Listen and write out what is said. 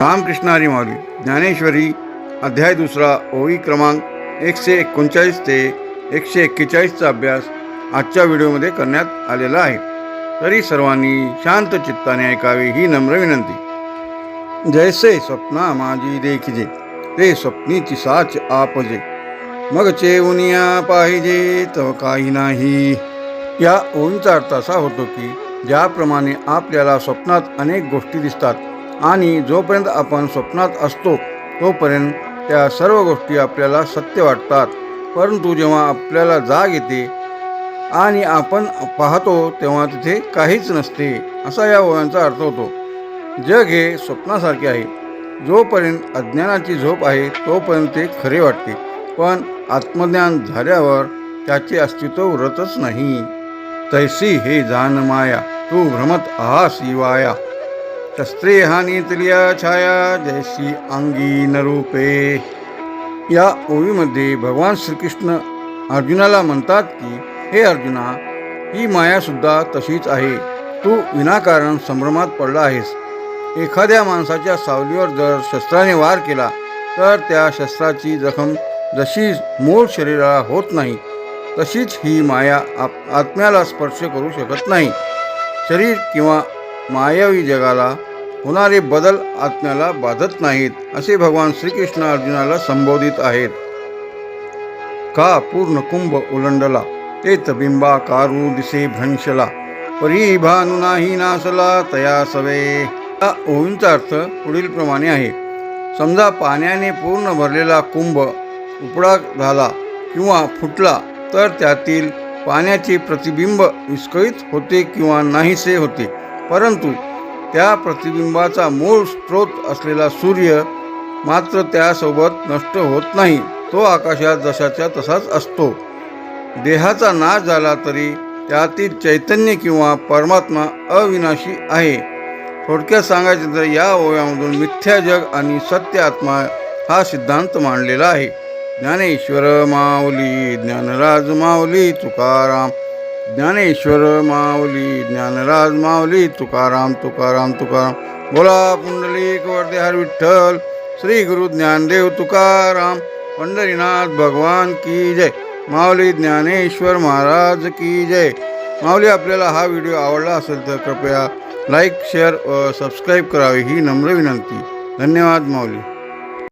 रामकृष्ण हरी माऊली ज्ञानेश्वरी अध्याय दुसरा ओळी क्रमांक 139 ते 141चा अभ्यास आजच्या व्हिडिओमध्ये करण्यात आलेला आहे. तरी सर्वांनी शांत चित्ताने ऐकावे ही नम्र विनंती. जैसे स्वप्ना माझी देखिजे ते स्वप्नीची साच आपजे, मगचे उनिया पाहिजे तर काही नाही. या ओळींचा अर्थ असा होतो की ज्याप्रमाणे आपल्याला स्वप्नात अनेक गोष्टी दिसतात आणि जोपर्यंत आपण स्वप्नात असतो तोपर्यंत त्या सर्व गोष्टी आपल्याला सत्य वाटतात, परंतु जेव्हा आपल्याला जाग येते आणि आपण पाहतो तेव्हा तिथे काहीच नसते, असा या ओळींचा अर्थ होतो. जग हे स्वप्नासारखे आहे. जोपर्यंत अज्ञानाची झोप आहे तोपर्यंत ते खरे वाटते, पण आत्मज्ञान झाल्यावर त्याचे अस्तित्व उरतच नाही. तैसी हे जान माया तू भ्रमत आहासी वाया, शस्त्रे हानीतलिया छाया जैसी अंगी नरूपे. या ओळीमध्ये भगवान श्रीकृष्ण अर्जुनाला म्हणतात की हे अर्जुना, ही मायासुद्धा तशीच आहे. तू विनाकारण संभ्रमात पडला आहेस. एखाद्या माणसाच्या सावलीवर जर शस्त्राने वार केला तर त्या शस्त्राची जखम जशी मूळ शरीराला होत नाही तशीच ही माया आत्म्याला स्पर्श करू शकत नाही. शरीर किंवा मायावी जगाला होणारे बदल आत्म्याला बाधत नाहीत, असे भगवान श्रीकृष्ण अर्जुनाला संबोधित आहेत. का पूर्ण कुंभ उलंडला तेत बिंबाकारू दिसे भ्रंशला, परी भानु नाही नासला तया सवे. या ओळींचा अर्थ पुढील प्रमाणे आहे. समजा पाण्याने पूर्ण भरलेला कुंभ उपडा झाला किंवा फुटला तर त्यातील पाण्याचे प्रतिबिंब विस्कळीत होते किंवा नाहीसे होते, परंतु त्या प्रतिबिंबाचा मूळ स्रोत असलेला सूर्य मात्र त्यासोबत नष्ट होत नाही. तो आकाशात जशाच्या तसाच असतो. देहाचा नाश झाला तरी त्यातील चैतन्य किंवा परमात्मा अविनाशी आहे. थोडक्यात सांगायचे तर या ओव्यामधून मिथ्या जग आणि सत्य आत्मा हा सिद्धांत मांडलेला आहे. ज्ञानेश्वर माऊली ज्ञानराज माऊली तुकाराम, ज्ञानेश्वर माऊली ज्ञानराज माऊली तुकाराम तुकाराम तुकाराम. बोला पुंडलिक वरदे हर विठ्ठल. श्री गुरु ज्ञानदेव तुकाराम. पंढरीनाथ भगवान की जय. माऊली ज्ञानेश्वर महाराज की जय. माऊली, आपल्याला हा व्हिडिओ आवडला असेल तर कृपया लाईक, शेअर व सबस्क्राईब करावे ही नम्र विनंती. धन्यवाद माऊली.